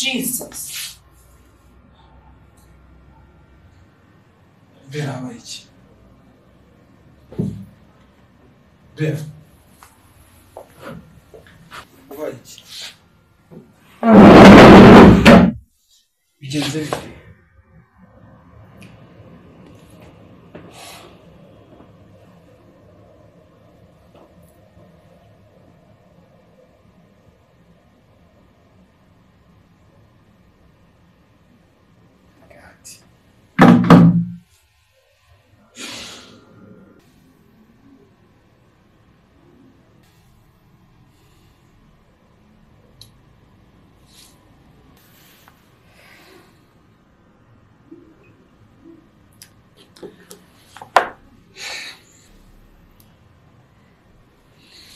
Jesus. Bera habaye iki? Bera. Habaye iki? Bigenze bite?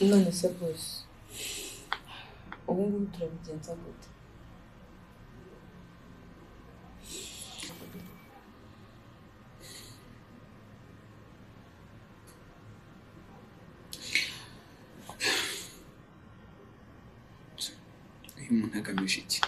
None se bose ubu ngubu turabigenza gute? Uyu muntu agamije iki?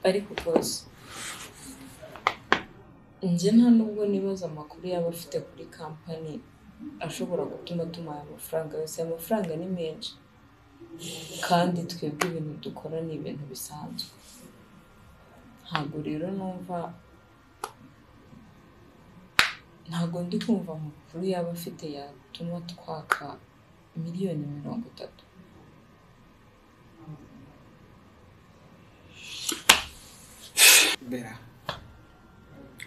Ariko bose njye nta nubwo nibaza amakuru yaba afite kuri kampani ashobora gutuma tumuha amafaranga yose. Amafaranga ni menshi kandi twebwe ibintu dukora ni ibintu bisanzwe. Ntabwo rero ntabwo ndi kumva amakuru yaba afite yatuma twaka miliyoni 30. Bera,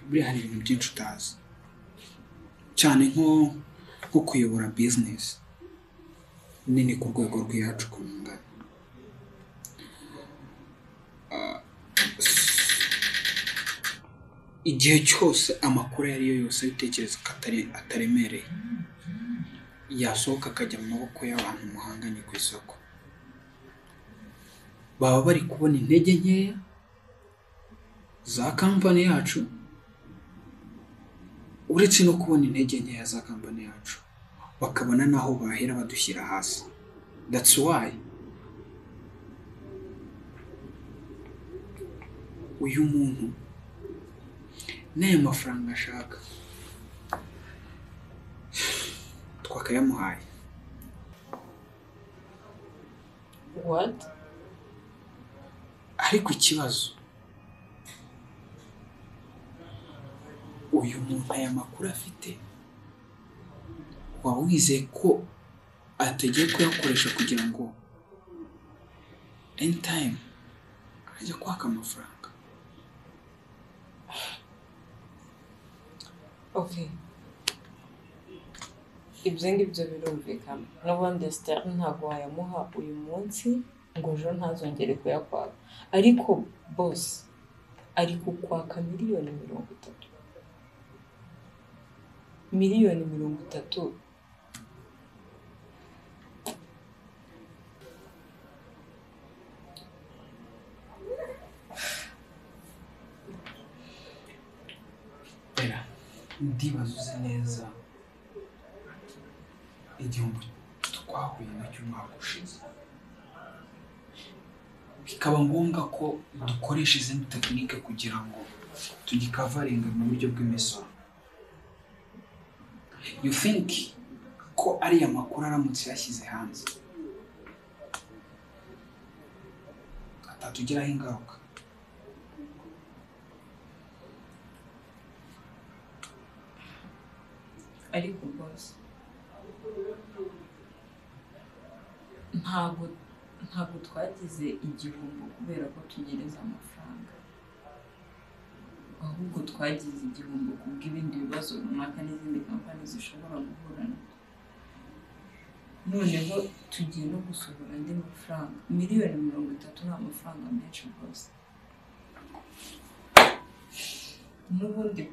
buriya hari ibintu byinshi utazi cyane nko kuyobora business nini ku rwego rw'iyacu kunga. Igihe cyose amakuru ariyo yose bitekereza ko ataremereye yasohoka akajya mu maboko y'abantu muhanganye ku isoko, baba bari kubona intege nkeya za kampani yacu uretse no kubona intege nkeya za kampani yacu bakabona naho bahera badushyira hasi. That's why uyu muntu n'aya mafaranga ashaka twakayamuhaye. What? Ariko ikibazo uyu muntu aya makuru afite waba wizeye ko ategeye kuyakoresha kugira ngo anytime ajya kwaka amafaranga? Okay. Ibyo ngibyo birumvikana. N'ubundi Esther ntabwo wayamuha uyu munsi ngo ejo ntazongere kuyakwaka. Ariko boss ari kukwaka miliyoni 30. Miliyoni 30. Bera, ndibaza uzi neza igihombo twahuye nacyo umwaka ushize, bikaba ngombwa ko dukoresha izindi tekinike kugira ngo tugikavaringa mu buryo bw'imisoro. You think ko ariya makuru aramutse yashyize hanze atatugiraho ingaruka? Ariko boss ntabwo twagize igihombo kubera ko tunyereza amafaranga, ahubwo twagize igihombo kubw'ibindi bibazo runaka n'izindi kampani zishobora guhura nabyo. Noneho tugiye no gusohora andi mafaranga. Miliyoni 30 ni amafaranga menshi rwose. N'ubundi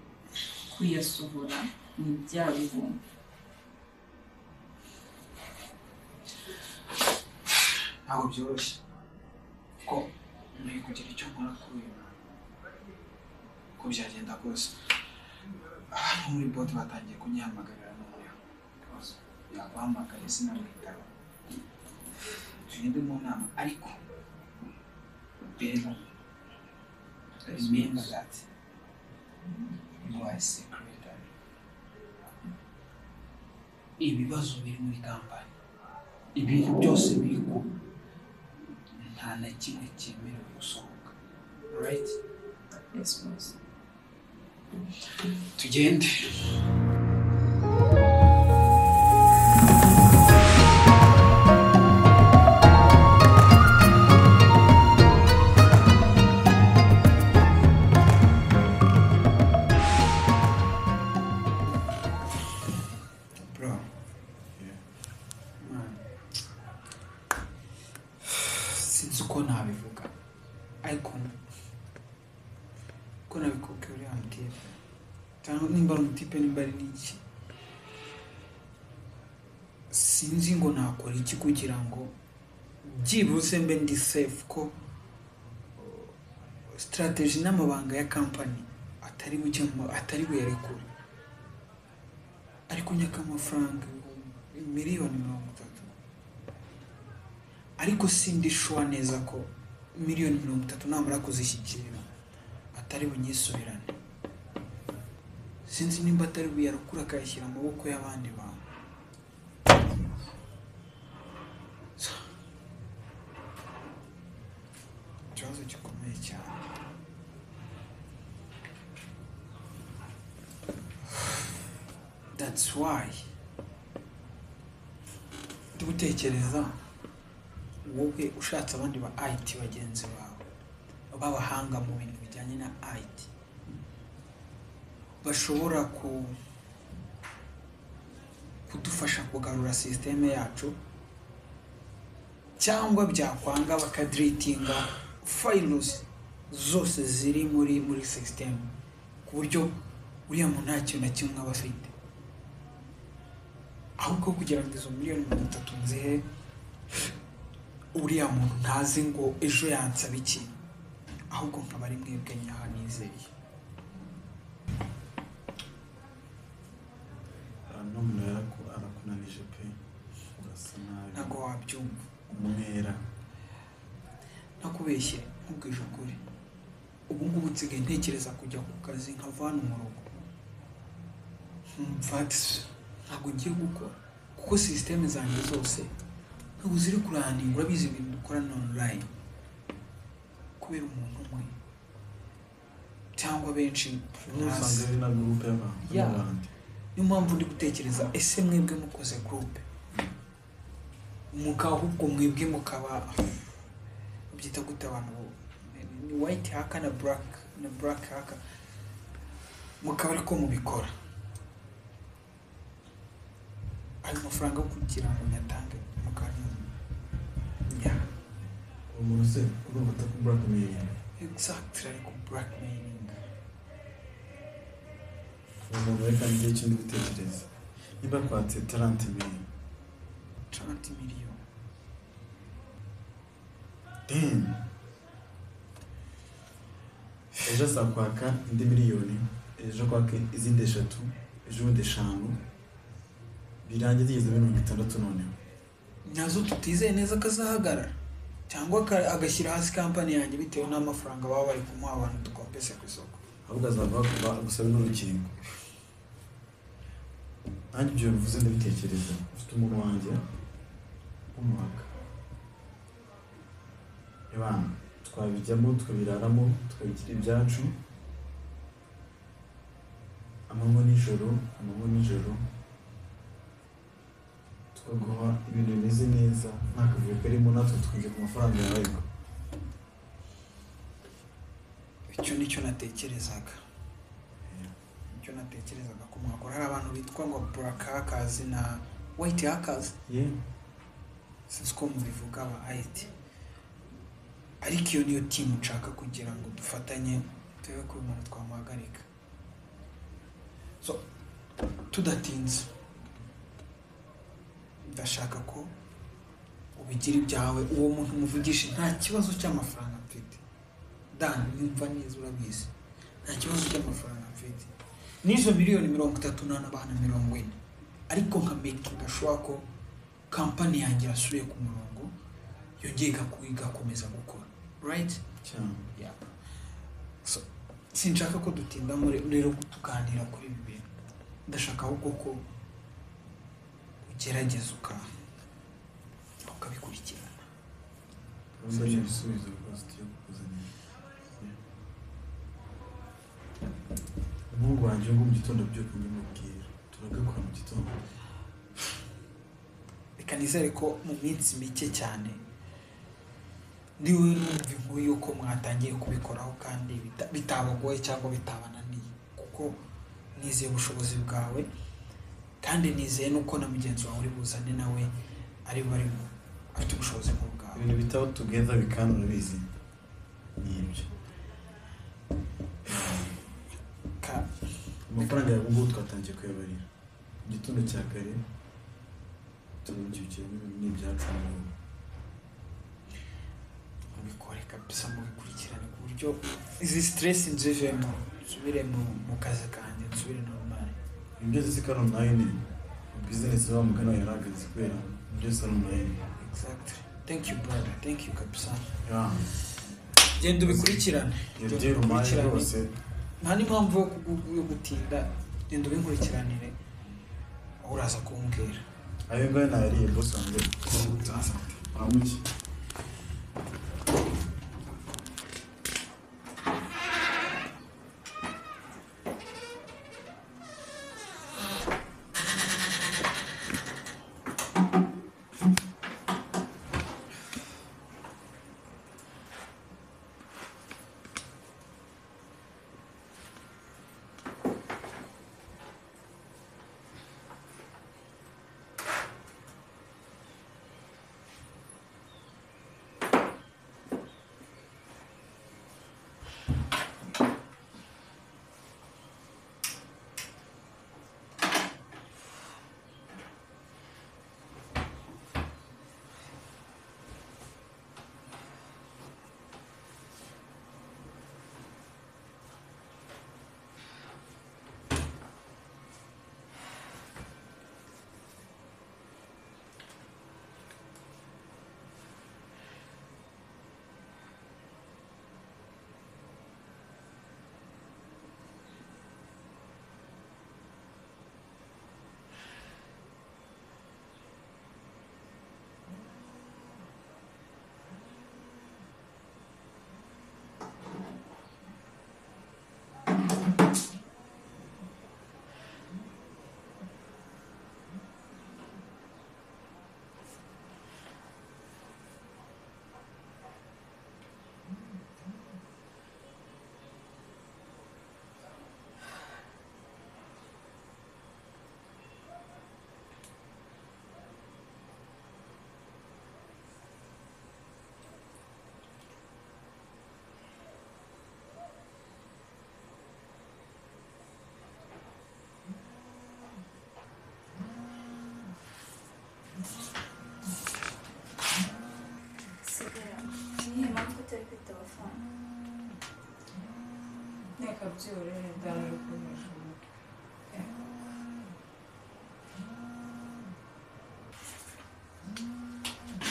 kuyasohora ni bya bihombo. Ntabwo byoroshye ko nkwiye kugira icyo nkora kuri uyu muntu uko byagenda kose. Hano muri bote batangiye kunyihamagarira noneho ikibazo yabahamagaye sinamwitaba, tugende mu nama ariko rero remember that you are a secretary. Ibibazo biri muri kampani, ibintu byose biri ku nta na kimwe cyemerewe gusohoka, right? Yes, boss. Tugende. Bro. Man. Sinzi uko nabivuga ariko ko nabikubwiye uriya mutipe cyangwa nimba ari umutipe nimba ari n'iki, sinzi ngo nakora iki kugira ngo byibuze mbe ndi safe ko strategy n'amabanga ya company atari buyerekure, ariko nyaka amafaranga miliyoni 30, ariko sindi sure neza ko miliyoni 30 namara kuzishyikira atari bunyisubirane. Sinzi nimba atari buyarakura akayashyira mu maboko y'abandi bantu. Ikibazo gikomeye cyane. That's why ndi gutekereza wowe ushatse abandi ba IT bagenzi bawe b'abahanga mu bintu bijyanye na IT bashobora kudufasha kugarura systeme yacu, cyangwa byakwanga bakadeletinga files zose ziri muri system ku buryo uriya muntu nta kintu na kimwe aba afite, ahubwo kugira ngo izo miliyoni 30 nzihe uriya muntu ntazi ngo ejo yansaba iki, ahubwo nkaba ari mwebwe nyaha nizeye. Umuntu arakunanije pe, urasa nabi ntabwo wabyumva umwera. Nakubeshye nkubwije ukuri, ubu ngubu nsigaye ntekereza kujya ku kazi nkavana mu rugo, ntabwo ngiye gukora kuko systeme zanjye zose ntabwo ziri kuraninga. Urabizi ibintu dukorana online kubera umuntu umwe cyangwa benshi usanga ari na group y'abantu. Niyo mpamvu ndi gutekereza ese mwebwe mukoze group ahubwo mwebwe mukaba byita gute abantu ni white hacker na black hacker, mukaba ariko mubikora ayo mafaranga yo kugira ngo nyatange mukanya umuntu se urumva ko blackmailing. Exactly, ariko blackmailing. Umuntu reka ngiye ikindi gutekereza, niba kwatse 30 miliyoni damn, ejo azakwaka indi miliyoni, ejo kwaka izindi 3, ejo ubundi 5, birangiye zigeze 60 noneho nyazo tutizeye neza kazahagarara, cyangwa agashyira hasi company yanjye bitewe n'amafaranga baba bari kumuha abantu dukompese ku isoko, ahubwo azava gusaba n'urukingo. Nanjye ibyo bivuze ndabitekereza, ufite umuntu wanjye umwaka ebana twabijyamo tukabiraramo tukabigira ibyacu amanywa nijoro tukaguha ibintu bimeze neza nta kavuyo karimo, natwe tukajya ku mafaranga yawe. icyo nicyo natekerezaga ko mwakora. Hari abantu bitwa ngo black hackers na white hackers, sinzi ko mubivuga aba IT, ariko iyo niyo team nshaka kugira ngo dufatanye turebe ko umuntu twamuhagarika. So tudatinze ndashaka ko ubigira ibyawe, uwo muntu muvugishe nta kibazo cy'amafaranga mfite, Dan nyumva neza urabizi nta kibazo cy'amafaranga mfite n'izo miliyoni 30 n'abana 40 ariko nka making sure ko company yanjye yasubiye ku murongo yongeye igakomeza gukora right cyane yeah so sinshaka ko dutinda muri rero tuganira kuri ibi bintu ndashaka ahubwo ko ugerageza ukabikurikirana urumva ibisubizo rwose tugiye kukuzanira umuhungu wanjye ngo mu gitondo byuka ndimubwira turagakora mu gitondo reka nizere ko mu minsi mike cyane niwe numva inkuru yuko mwatangiye kubikoraho kandi bitabagoye cyangwa bitabananiye kuko nizeye ubushobozi bwawe kandi nizeye nuko na mugenzi wawe uri buzane nawe ari barimo afite ubushobozi bwawe ibintu bitabo together bikanura bizi nibyo amafaranga yawe ngo twatangiye kuyabarira mu gitondo cya kare turubyukiye n'ibyacu mubikore kabisa mubikurikirane ku buryo izi stress nzivemo nsubire mu kazi kanjye nsubire normal ibyo zisi karo online business wa mugana yaragaze kwera ibyo sano online exactly thank you brother thank you kabisa yeah genda ubikurikirane ibyo rumaye rwose nta n'impamvu yo gutinda genda ubikurikiranire uraza kumbwira ayo ngayo nariye boss wanjye amuki Kapciore dare conosciuto.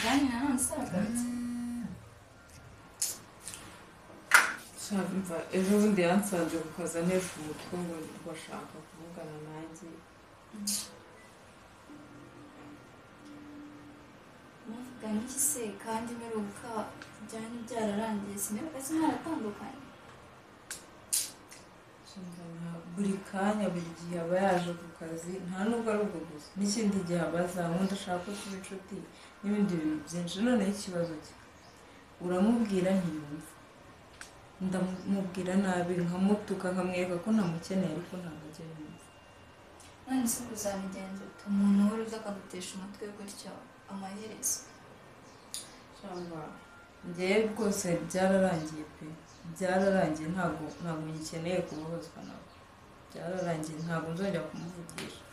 Dani non stakaretse. Cyumva ejo bundi yansanze ku kazi anesha umutwe ngo bashaka kuvugana nanjye. Muvugana iki se kandi mperuka byari byararangiye simperuka mwaratandukanye. Buri kanya buri gihe aba yaje ku kazi nta nubwo ari ubwo gusa n'ikindi gihe abaza wundi ashaka kuba inshuti n'ibindi bintu byinshi noneho ikibazo cye uramubwira ntiyumva ndamubwira nabi nkamutuka nkamwereka ko namukeneye ariko ntabwo ajya yumva. None se uzabigenza ute umuntu wari uza akagutesha umutwe gutyo amaherezo? Cyangwa njyewe rwose byararangiye pe byararangiye ntabwo ngikeneye kubabazwa nawe byararangiye ntabwo nzongera kumuvugisha.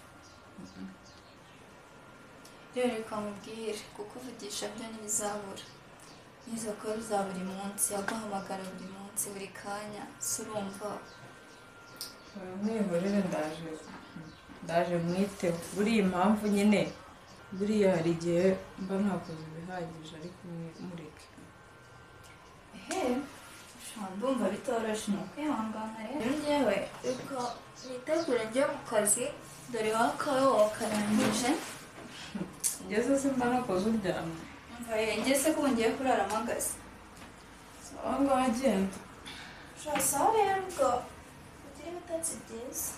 Rero reka mubwire kuko uvugisha byo ntibizabura n'izo kora za buri munsi aguhamagara buri munsi buri kanya se urumva mwihorere ndaje mwiteho buriya impamvu nyine buriya hari igihe mba ntakoze ibihagije ariko mureke ndumva bitoroshye ni ukwihangana rero njyewe reka nitegure njye mu kazi dore wakawe wakarangije ngeze se mba nakoze uryamye ngeze ko ngiye kurara amagazi sawa ngaho agenda sawa rero ubwo ugire ibitotsi byiza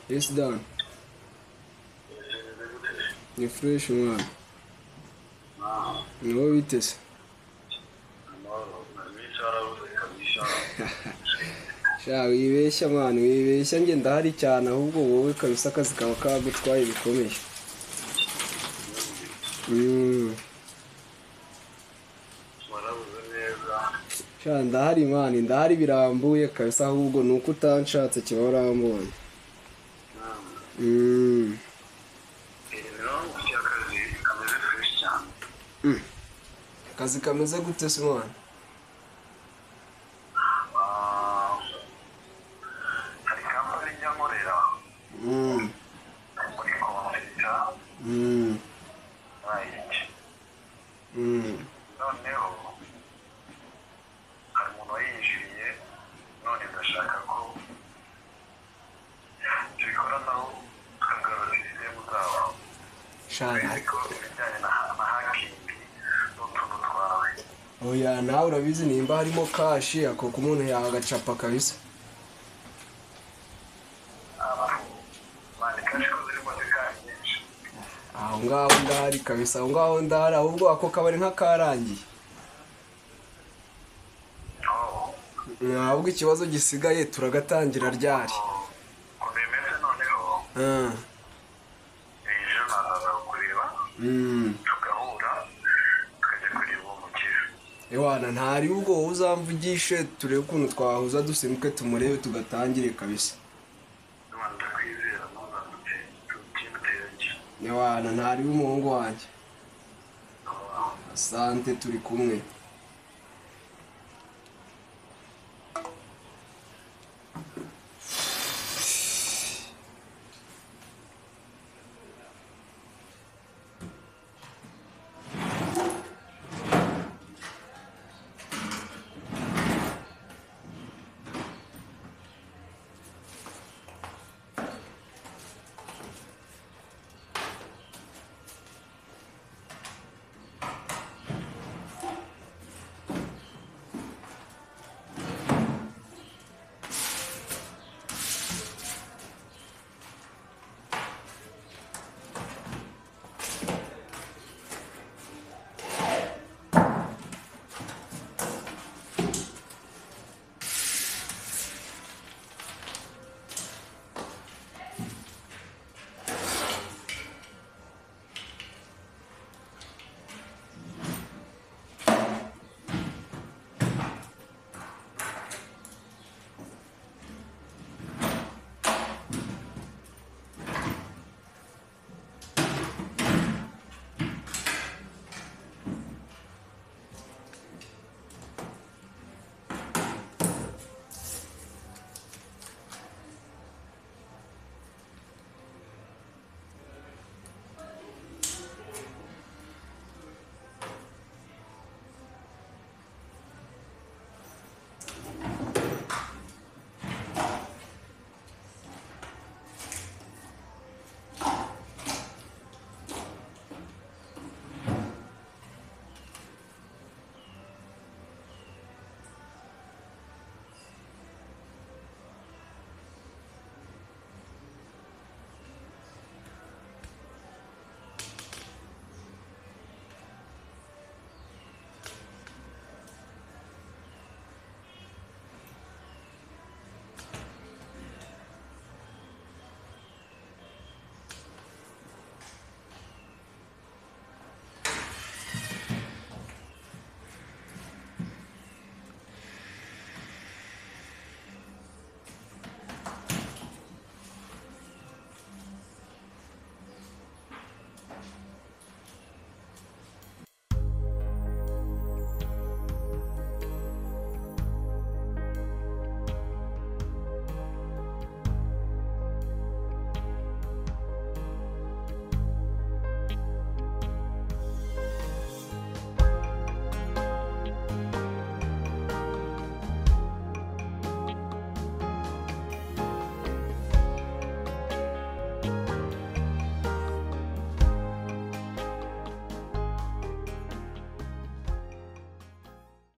Yes, Dan. Ni fresh mwana. Ni wowe bitese? Sha wibeshya mwana, wibeshya njye ndahari cyane ahubwo wowe kabisa akazi kawe kagutwaye bikomeye. Sha ndahari mwana, ndahari birambuye kabisa ahubwo nuko utanshatse kiba warambonye. Akazi kameze gute se mwana? hari kampani njya nkorera muri kompiyuta noneho hari umuntu wayinjiriye none ndashaka ko tubikoranaho tukagarura sisitemu zabo ariko ibijyanye na hakingi n'utuntu twawe oya nawe urabizi nimba harimo kashi ako ku muntu yagacapa kabisa aho ngaho ndahari kabisa aho ngaho ndahari ahubwo ako kabari nk'akarangiye ahubwo ikibazo gisigaye turagatangira ryari kubimeze noneho ejo nazaza kureba tugahura tukajya kureba uwo mukire ewana ntari ubwo wowe uzamvugishe turebe ukuntu twahuza dusimbuke tumurebe tugatangire kabisa ndakwizera ntuzadute tukimuteranye ewana ntari umuhungu wanjye asante turi kumwe